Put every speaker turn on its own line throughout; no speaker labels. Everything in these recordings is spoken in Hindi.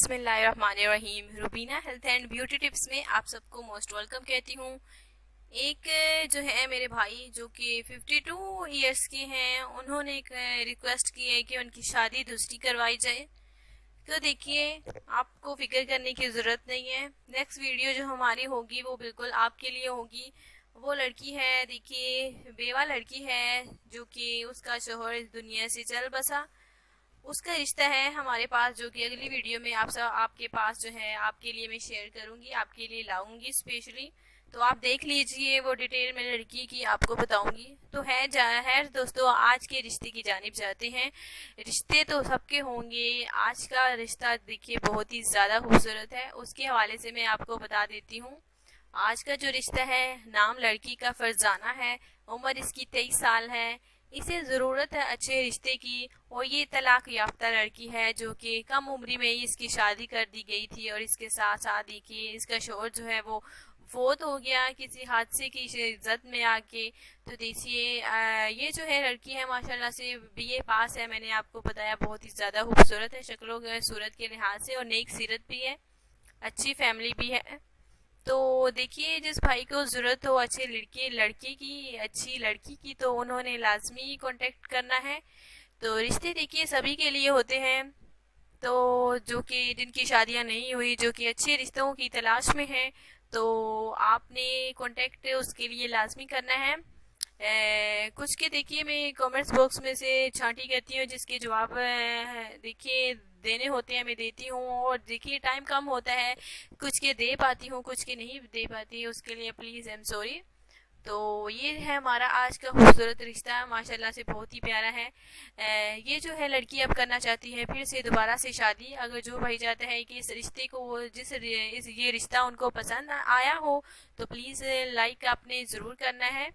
बिस्मिल्लाहिर्रहमानिर्रहीम। Rubina health and beauty tips में आप सबको मोस्ट वेलकम कहती हूँ। एक जो है मेरे भाई जो कि 52 इयर्स के हैं, उन्होंने एक रिक्वेस्ट की है कि उनकी शादी दूसरी करवाई जाए। तो देखिए, आपको फिक्र करने की ज़रूरत नहीं है। नेक्स्ट वीडियो जो हमारी होगी वो बिल्कुल आपके लिए होगी। वो लड़की है, देखिए बेवा लड़की है जो कि उसका शोहर इस दुनिया से चल बसा। उसका रिश्ता है हमारे पास, जो कि अगली वीडियो में आपके पास जो है आपके लिए मैं शेयर करूंगी, आपके लिए लाऊंगी स्पेशली। तो आप देख लीजिए, वो डिटेल में लड़की की आपको बताऊंगी। तो है दोस्तों, आज के रिश्ते की जानिब जाते हैं। रिश्ते तो सबके होंगे, आज का रिश्ता देखिए बहुत ही ज़्यादा खूबसूरत है। उसके हवाले से मैं आपको बता देती हूँ। आज का जो रिश्ता है, नाम लड़की का फरजाना है, उम्र इसकी 23 साल है। इसे ज़रूरत है अच्छे रिश्ते की, और ये तलाक याफ्ता लड़की है जो कि कम उम्र में ही इसकी शादी कर दी गई थी। और इसके साथ साथ देखिए इसका शोहर जो है वो फोत हो गया किसी हादसे की इज्जत में आके। तो देखिए ये जो है लड़की है माशाल्लाह से बीए पास है। मैंने आपको बताया बहुत ही ज़्यादा खूबसूरत है शक्लों सूरत के लिहाज से, और नेक सीरत भी है, अच्छी फैमिली भी है। तो देखिए, जिस भाई को ज़रूरत हो अच्छे लड़की की, अच्छी लड़की की, तो उन्होंने लाजमी कांटेक्ट करना है। तो रिश्ते देखिए सभी के लिए होते हैं। तो जो कि जिनकी शादियां नहीं हुई, जो कि अच्छे रिश्तों की तलाश में हैं, तो आपने कांटेक्ट उसके लिए लाजमी करना है। कुछ के देखिए मैं कमेंट्स बॉक्स में से छांटी करती हूँ, जिसके जवाब देखिए देने होते हैं, मैं देती हूँ। और देखिए टाइम कम होता है, कुछ के दे पाती हूँ, कुछ के नहीं दे पाती, उसके लिए प्लीज़ आई एम सॉरी। तो ये है हमारा आज का खूबसूरत रिश्ता, माशाल्लाह से बहुत ही प्यारा है। ये जो है लड़की अब करना चाहती है फिर से दोबारा से शादी। अगर जो भाई चाहता है कि इस रिश्ते को ये रिश्ता उनको पसंद आया हो, तो प्लीज़ लाइक आपने ज़रूर करना है।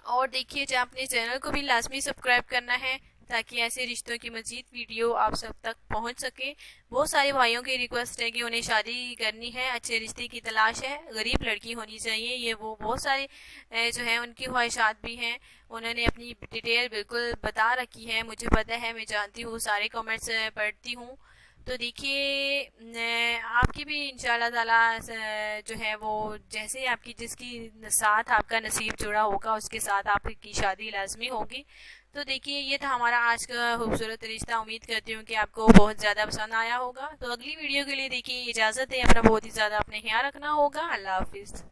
और देखिए जो अपने चैनल को भी लाजमी सब्सक्राइब करना है, ताकि ऐसे रिश्तों की मजीद वीडियो आप सब तक पहुंच सके। बहुत सारे भाइयों की रिक्वेस्ट है कि उन्हें शादी करनी है, अच्छे रिश्ते की तलाश है, गरीब लड़की होनी चाहिए। ये वो बहुत सारे जो है उनकी ख्वाहिशात भी हैं। उन्होंने अपनी डिटेल बिल्कुल बता रखी है, मुझे पता है, मैं जानती हूँ, सारे कमेंट्स पढ़ती हूँ। तो देखिए आपकी भी इंशाल्लाह ताला जो है वो जैसे आपकी जिसकी साथ आपका नसीब जुड़ा होगा उसके साथ आपकी शादी लाजमी होगी। तो देखिए ये था हमारा आज का खूबसूरत रिश्ता। उम्मीद करती हूँ कि आपको बहुत ज़्यादा पसंद आया होगा। तो अगली वीडियो के लिए देखिए इजाज़त है, अपना बहुत ही ज़्यादा अपने ख्याल रखना होगा। अल्लाह हाफिज़।